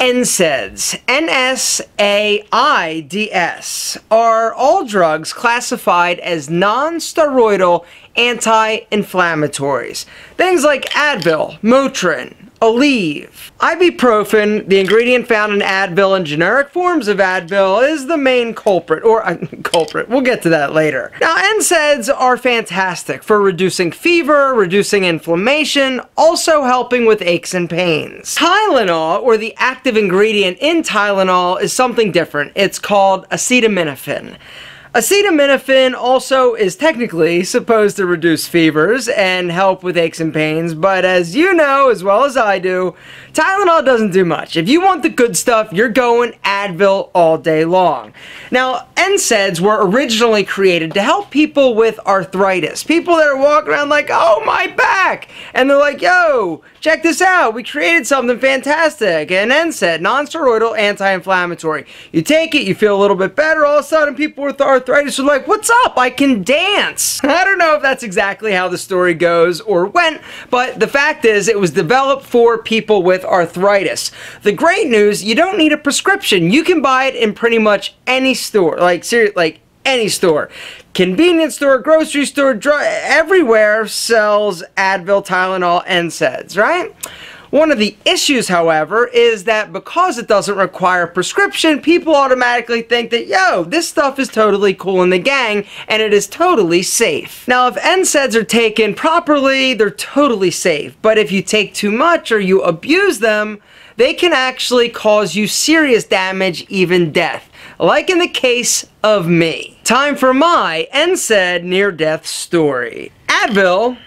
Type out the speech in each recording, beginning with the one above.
NSAIDs, NSAIDs, are all drugs classified as non-steroidal anti-inflammatories. Things like Advil, Motrin, Aleve. Ibuprofen, the ingredient found in Advil and generic forms of Advil, is the main culprit, we'll get to that later. Now, NSAIDs are fantastic for reducing fever, reducing inflammation, also helping with aches and pains. Tylenol, or the active ingredient in Tylenol, is something different. It's called acetaminophen. Acetaminophen also is technically supposed to reduce fevers and help with aches and pains, but as you know as well as I do, Tylenol doesn't do much. If you want the good stuff, you're going Advil all day long. Now, NSAIDs were originally created to help people with arthritis. People that are walking around like, oh, my back! And they're like, yo, check this out, we created something fantastic. An NSAID, non-steroidal anti-inflammatory. You take it, you feel a little bit better, all of a sudden people with arthritis are like, what's up? I can dance. I don't know if that's exactly how the story goes or went, but the fact is it was developed for people with arthritis. The great news, you don't need a prescription. You can buy it in pretty much any store, like any store. Convenience store, grocery store, everywhere sells Advil, Tylenol, NSAIDs, right? One of the issues, however, is that because it doesn't require a prescription, people automatically think that, yo, this stuff is totally cool in the gang, and it is totally safe. Now, if NSAIDs are taken properly, they're totally safe. But if you take too much or you abuse them, they can actually cause you serious damage, even death. Like in the case of me. Time for my NSAID near-death story. Advil,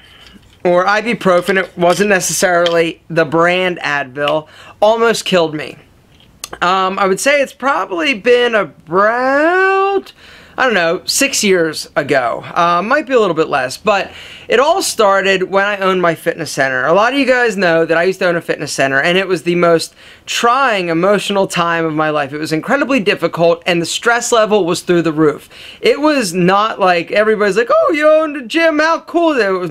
or ibuprofen, it wasn't necessarily the brand Advil, almost killed me. I would say it's probably been about, I don't know, 6 years ago. Might be a little bit less, but it all started when I owned my fitness center. A lot of you guys know that I used to own a fitness center, and it was the most trying, emotional time of my life. It was incredibly difficult, and the stress level was through the roof. It was not like everybody's like, oh, you owned a gym, how cool. It was,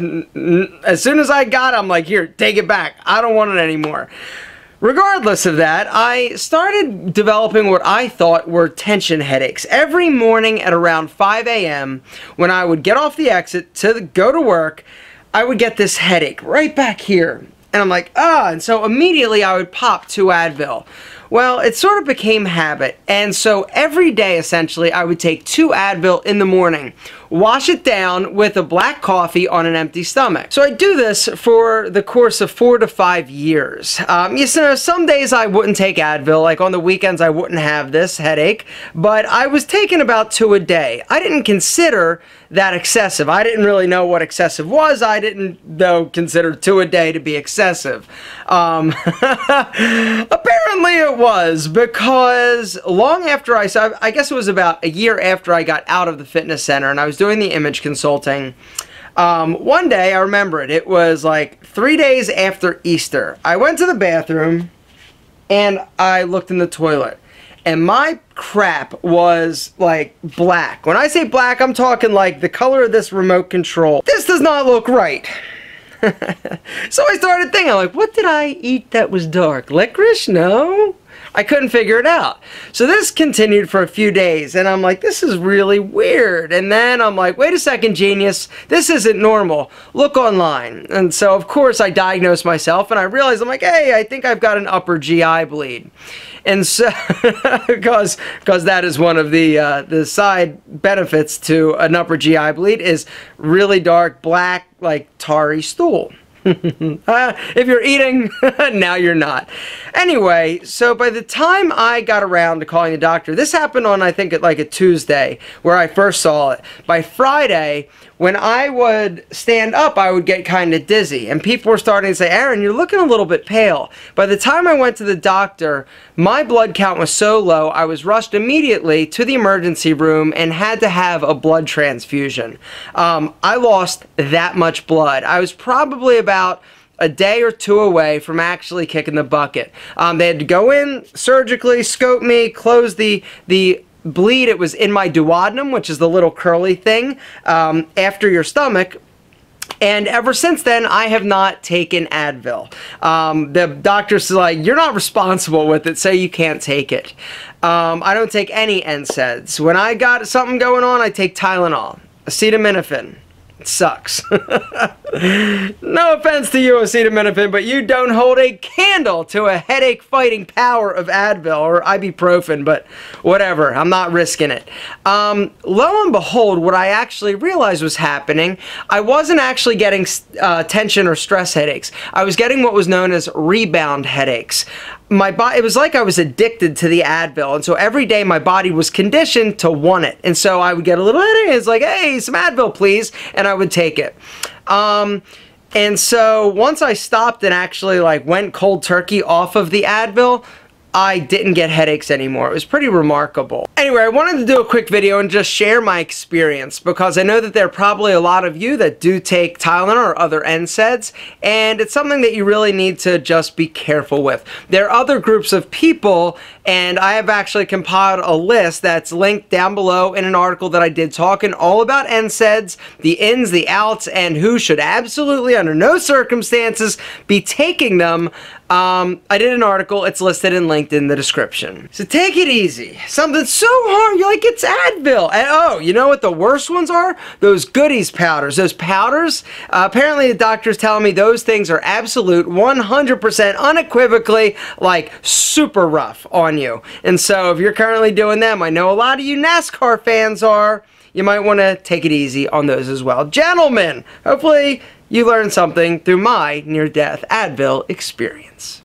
as soon as I got it, I'm like, here, take it back. I don't want it anymore. Regardless of that, I started developing what I thought were tension headaches. Every morning at around 5 a.m., when I would get off the exit to go to work, I would get this headache right back here. And I'm like, ah, and so immediately I would pop 2 Advil. Well, it sort of became habit, and so every day, essentially, I would take 2 Advil in the morning, wash it down with a black coffee on an empty stomach. So I do this for the course of 4 to 5 years. You know, some days I wouldn't take Advil, like on the weekends I wouldn't have this headache, but I was taking about 2 a day. I didn't consider that excessive. I didn't really know what excessive was. I didn't, though, consider 2 a day to be excessive. Apparently it was, because long after I guess it was about a year after I got out of the fitness center and I was doing the image consulting, one day, I remember it, it was like 3 days after Easter. I went to the bathroom and I looked in the toilet. And my crap was like black. When I say black, I'm talking like the color of this remote control. This does not look right. So I started thinking, like, what did I eat that was dark? Licorice? No. I couldn't figure it out. So this continued for a few days, and I'm like, this is really weird. And then I'm like, wait a second, genius, this isn't normal. Look online. And so, of course, I diagnosed myself, and I realized, I'm like, hey, I think I've got an upper GI bleed. And so, because that is one of the side benefits to an upper GI bleed, is really dark, black, like tarry stool. If you're eating, now you're not. Anyway, so by the time I got around to calling the doctor, this happened on, I think, like a Tuesday, where I first saw it. By Friday, when I would stand up, I would get kind of dizzy. And people were starting to say, Aaron, you're looking a little bit pale. By the time I went to the doctor, my blood count was so low, I was rushed immediately to the emergency room and had to have a blood transfusion. I lost that much blood. I was probably about a day or 2 away from actually kicking the bucket. They had to go in surgically, scope me, close the bleed. It was in my duodenum, which is the little curly thing after your stomach. And ever since then, I have not taken Advil. The doctor's like, you're not responsible with it, so you can't take it. I don't take any NSAIDs. When I got something going on, I take Tylenol, acetaminophen. It sucks. No offense to you, acetaminophen, but you don't hold a candle to a headache-fighting power of Advil or ibuprofen, but whatever, I'm not risking it. Lo and behold, what I actually realized was happening, I wasn't actually getting tension or stress headaches. I was getting what was known as rebound headaches. My body, it was like I was addicted to the Advil, and so every day my body was conditioned to want it, and so I would get a little headache, it's like, hey, some Advil please, and I would take it. And so once I stopped and actually like went cold turkey off of the Advil, I didn't get headaches anymore. It was pretty remarkable. Anyway, I wanted to do a quick video and just share my experience because I know that there are probably a lot of you that do take Tylenol or other NSAIDs, and it's something that you really need to just be careful with. There are other groups of people, and I have actually compiled a list that's linked down below in an article that I did talking all about NSAIDs, the ins, the outs, and who should absolutely under no circumstances be taking them. I did an article, it's listed and linked in the description. So take it easy. Something so hard, you're like, it's Advil. And oh, you know what the worst ones are? Those goodies powders. Those powders, apparently the doctor's telling me those things are absolute 100% unequivocally like super rough on you. And so if you're currently doing them, I know a lot of you NASCAR fans are, you might want to take it easy on those as well. Gentlemen, hopefully you learned something through my near-death Advil experience.